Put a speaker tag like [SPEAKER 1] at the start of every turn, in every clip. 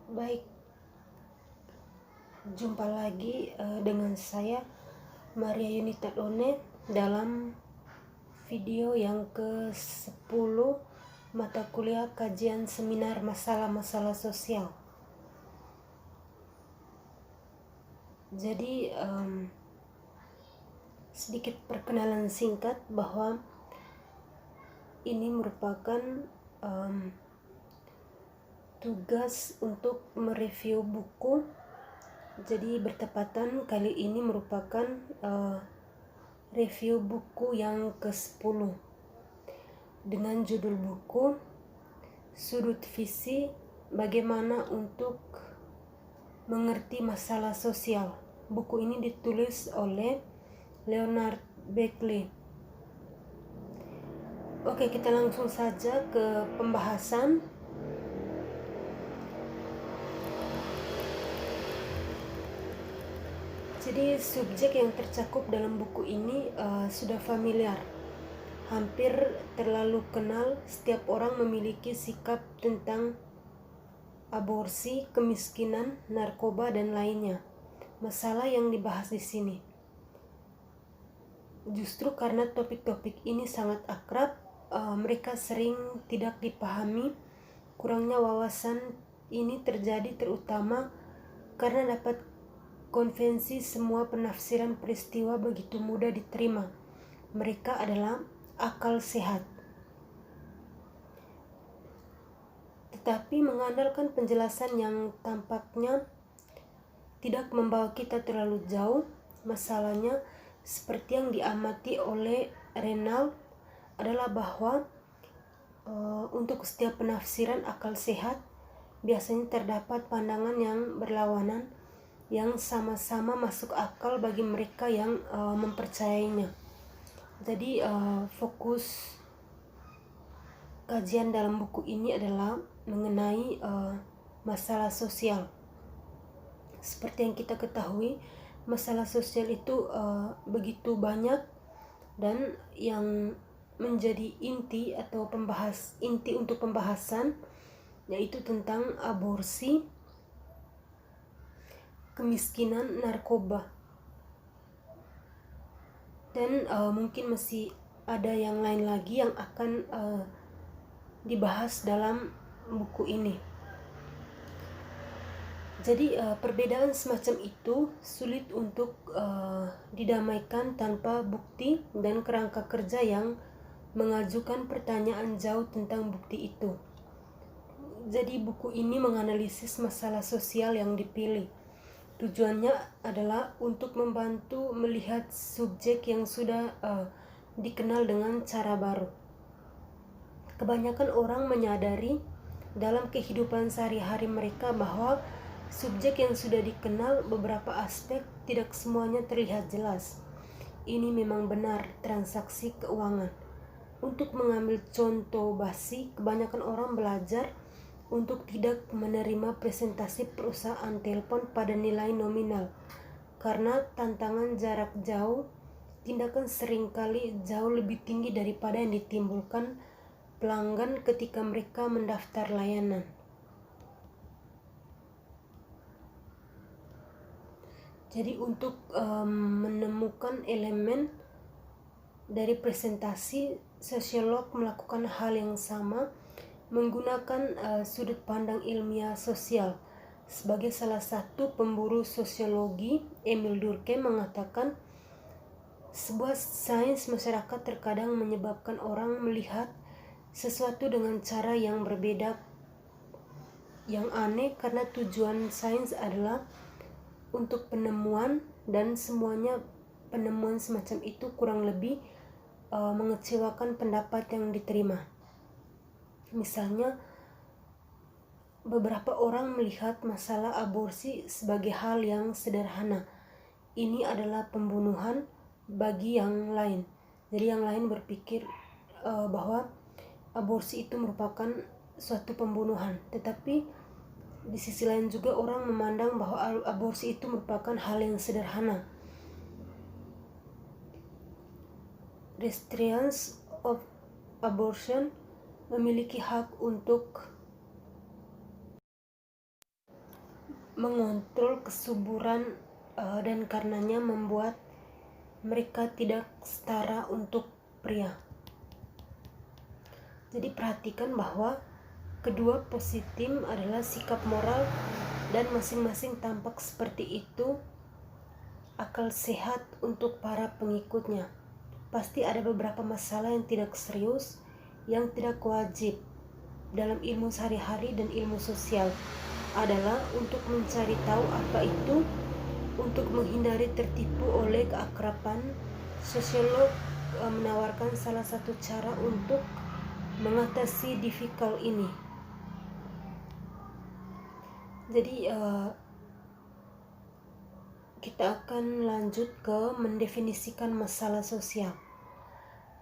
[SPEAKER 1] Baik, jumpa lagi dengan saya Maria Yunita Done dalam video yang ke-10 mata kuliah kajian seminar masalah-masalah sosial. Jadi sedikit perkenalan singkat bahwa ini merupakan tugas untuk mereview buku. Jadi bertepatan kali ini merupakan review buku yang ke-10 dengan judul buku Sudut Visi Bagaimana untuk Mengerti Masalah Sosial. Buku ini ditulis oleh Leonard Beckley. Oke, kita langsung saja ke pembahasan. Jadi subjek yang tercakup dalam buku ini sudah familiar, hampir terlalu kenal. Setiap orang memiliki sikap tentang aborsi, kemiskinan, narkoba, dan lainnya. Masalah yang dibahas di sini. Justru karena topik-topik ini sangat akrab, mereka sering tidak dipahami. Kurangnya wawasan ini terjadi terutama karena dapat konvensi semua penafsiran peristiwa begitu mudah diterima. Mereka adalah akal sehat. Tetapi mengandalkan penjelasan yang tampaknya tidak membawa kita terlalu jauh, masalahnya seperti yang diamati oleh Reynald adalah bahwa untuk setiap penafsiran akal sehat biasanya terdapat pandangan yang berlawanan yang sama-sama masuk akal bagi mereka yang mempercayainya. Jadi fokus kajian dalam buku ini adalah mengenai masalah sosial. Seperti yang kita ketahui, masalah sosial itu begitu banyak, dan yang menjadi inti atau inti untuk pembahasan yaitu tentang aborsi, kemiskinan, narkoba, dan mungkin masih ada yang lain lagi yang akan dibahas dalam buku ini. Jadi perbedaan semacam itu sulit untuk didamaikan tanpa bukti dan kerangka kerja yang mengajukan pertanyaan jauh tentang bukti itu. Jadi buku ini menganalisis masalah sosial yang dipilih. Tujuannya adalah untuk membantu melihat subjek yang sudah dikenal dengan cara baru. Kebanyakan orang menyadari dalam kehidupan sehari-hari mereka bahwa subjek yang sudah dikenal beberapa aspek tidak semuanya terlihat jelas. Ini memang benar transaksi keuangan. Untuk mengambil contoh basi, kebanyakan orang belajar untuk tidak menerima presentasi perusahaan telepon pada nilai nominal. Karena tantangan jarak jauh, tindakan seringkali jauh lebih tinggi daripada yang ditimbulkan pelanggan ketika mereka mendaftar layanan. Jadi untuk menemukan elemen dari presentasi, sosiolog melakukan hal yang sama menggunakan sudut pandang ilmiah sosial. Sebagai salah satu pemburu sosiologi, Emil Durkheim mengatakan, sebuah sains masyarakat terkadang menyebabkan orang melihat sesuatu dengan cara yang berbeda, yang aneh karena tujuan sains adalah untuk penemuan, dan semuanya penemuan semacam itu kurang lebih mengecewakan pendapat yang diterima. Misalnya, beberapa orang melihat masalah aborsi sebagai hal yang sederhana. Ini adalah pembunuhan bagi yang lain. Jadi yang lain berpikir bahwa aborsi itu merupakan suatu pembunuhan. Tetapi di sisi lain juga orang memandang bahwa aborsi itu merupakan hal yang sederhana. Recipients of abortion memiliki hak untuk mengontrol kesuburan dan karenanya membuat mereka tidak setara untuk pria. Jadi perhatikan bahwa kedua positif adalah sikap moral dan masing-masing tampak seperti itu akal sehat untuk para pengikutnya. Pasti ada beberapa masalah yang tidak serius, yang tidak wajib dalam ilmu sehari-hari dan ilmu sosial adalah untuk mencari tahu apa itu, untuk menghindari tertipu oleh keakraban. Sosiolog menawarkan salah satu cara untuk mengatasi difficult ini. Jadi kita akan lanjut ke mendefinisikan masalah sosial.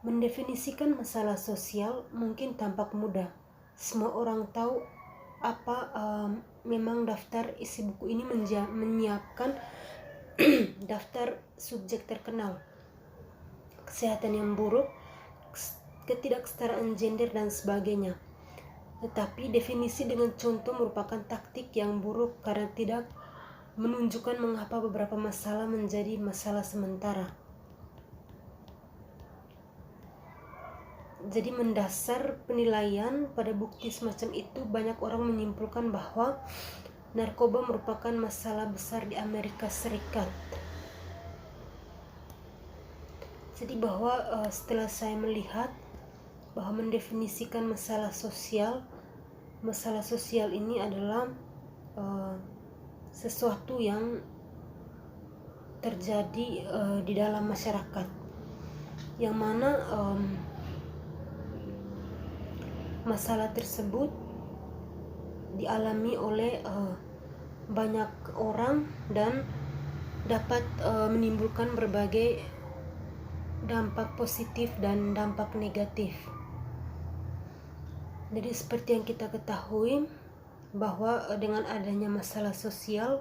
[SPEAKER 1] Mendefinisikan masalah sosial mungkin tampak mudah. Semua orang tahu apa memang daftar isi buku ini menyiapkan daftar subjek terkenal, kesehatan yang buruk, ketidaksetaraan gender dan sebagainya. Tetapi definisi dengan contoh merupakan taktik yang buruk karena tidak menunjukkan mengapa beberapa masalah menjadi masalah sementara. Jadi mendasar penilaian pada bukti semacam itu, banyak orang menyimpulkan bahwa narkoba merupakan masalah besar di Amerika Serikat. Jadi bahwa setelah saya melihat bahwa mendefinisikan masalah sosial ini adalah sesuatu yang terjadi di dalam masyarakat, yang mana masalah tersebut dialami oleh banyak orang dan dapat menimbulkan berbagai dampak positif dan dampak negatif. Jadi seperti yang kita ketahui bahwa dengan adanya masalah sosial,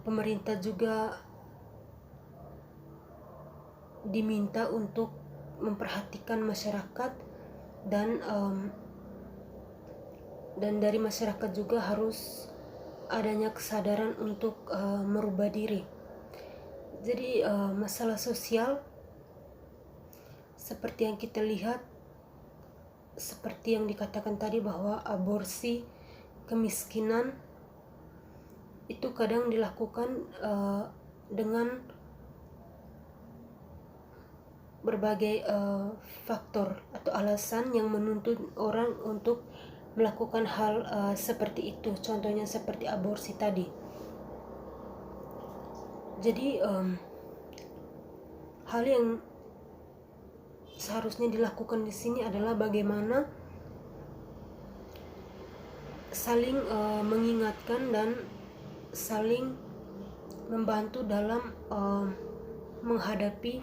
[SPEAKER 1] pemerintah juga diminta untuk memperhatikan masyarakat dan dari masyarakat juga harus adanya kesadaran untuk merubah diri. Jadi masalah sosial seperti yang kita lihat, seperti yang dikatakan tadi bahwa aborsi, kemiskinan itu kadang dilakukan dengan berbagai faktor atau alasan yang menuntut orang untuk melakukan hal seperti itu. Contohnya seperti aborsi tadi. Jadi hal yang seharusnya dilakukan di sini adalah bagaimana saling mengingatkan dan saling membantu dalam menghadapi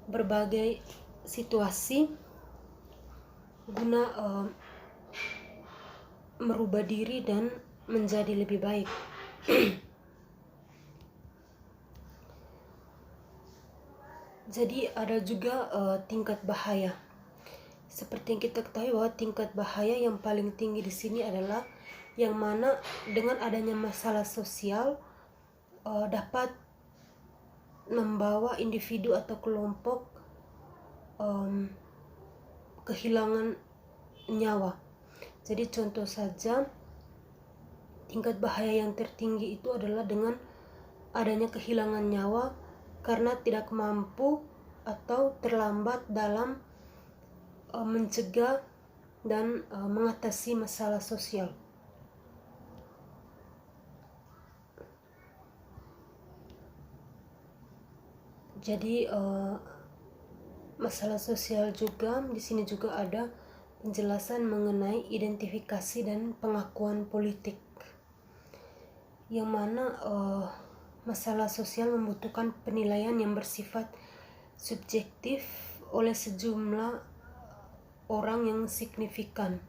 [SPEAKER 1] berbagai situasi guna merubah diri dan menjadi lebih baik. Jadi ada juga tingkat bahaya. Seperti yang kita ketahui bahwa tingkat bahaya yang paling tinggi di sini adalah yang mana dengan adanya masalah sosial dapat membawa individu atau kelompok kehilangan nyawa. Jadi contoh saja, tingkat bahaya yang tertinggi itu adalah dengan adanya kehilangan nyawa karena tidak mampu atau terlambat dalam mencegah dan mengatasi masalah sosial. Jadi masalah sosial juga di sini juga ada penjelasan mengenai identifikasi dan pengakuan politik, yang mana masalah sosial membutuhkan penilaian yang bersifat subjektif oleh sejumlah orang yang signifikan.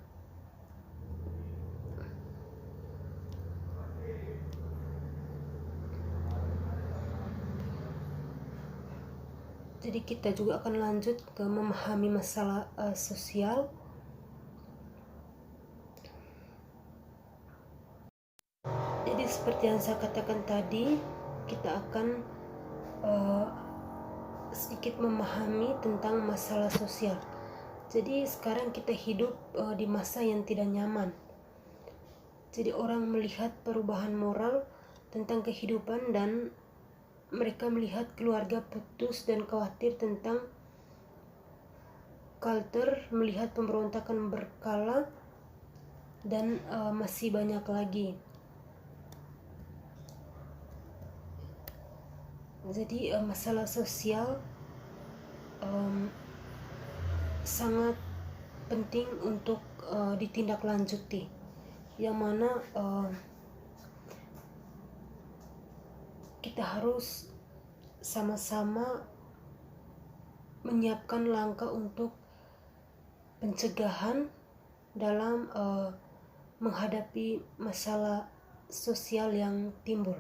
[SPEAKER 1] Jadi kita juga akan lanjut ke memahami masalah sosial. seperti yang saya katakan tadi, kita akan sedikit memahami tentang masalah sosial. Jadi sekarang kita hidup di masa yang tidak nyaman. Jadi orang melihat perubahan moral tentang kehidupan dan mereka melihat keluarga putus dan khawatir tentang culture, melihat pemberontakan berkala dan masih banyak lagi. Jadi masalah sosial sangat penting untuk ditindaklanjuti, yang mana kita harus sama-sama menyiapkan langkah untuk pencegahan dalam menghadapi masalah sosial yang timbul.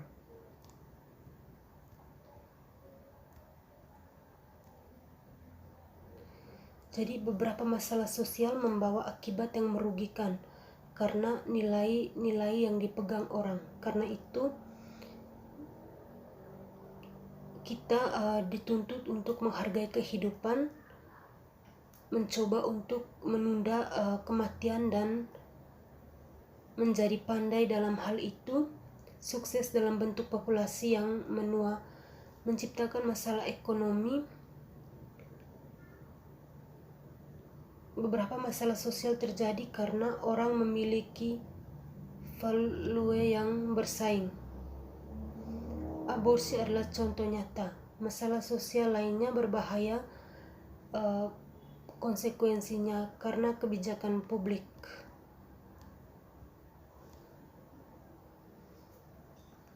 [SPEAKER 1] Jadi beberapa masalah sosial membawa akibat yang merugikan karena nilai-nilai yang dipegang orang. Karena itu kita dituntut untuk menghargai kehidupan, mencoba untuk menunda kematian dan menjadi pandai dalam hal itu, sukses dalam bentuk populasi yang menua, menciptakan masalah ekonomi. Beberapa masalah sosial terjadi karena orang memiliki value yang bersaing. Aborsi adalah contoh nyata. Masalah sosial lainnya berbahaya konsekuensinya karena kebijakan publik.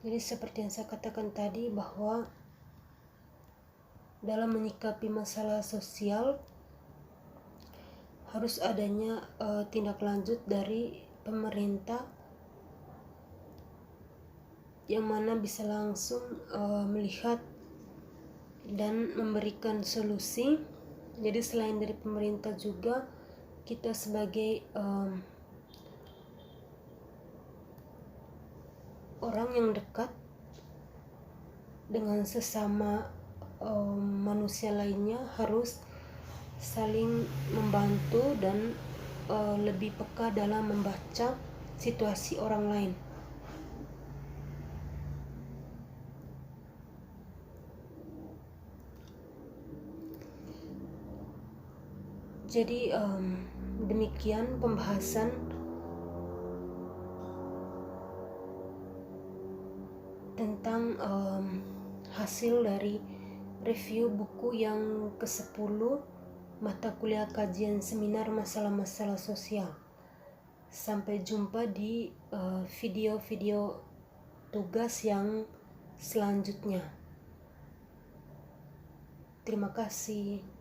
[SPEAKER 1] Jadi seperti yang saya katakan tadi, bahwa dalam menyikapi masalah sosial harus adanya tindak lanjut dari pemerintah yang mana bisa langsung melihat dan memberikan solusi. Jadi selain dari pemerintah juga kita sebagai orang yang dekat dengan sesama manusia lainnya harus saling membantu dan lebih peka dalam membaca situasi orang lain. Jadi demikian pembahasan tentang hasil dari review buku yang ke-10 mata kuliah kajian seminar masalah-masalah sosial. Sampai jumpa di video-video tugas yang selanjutnya. Terima kasih.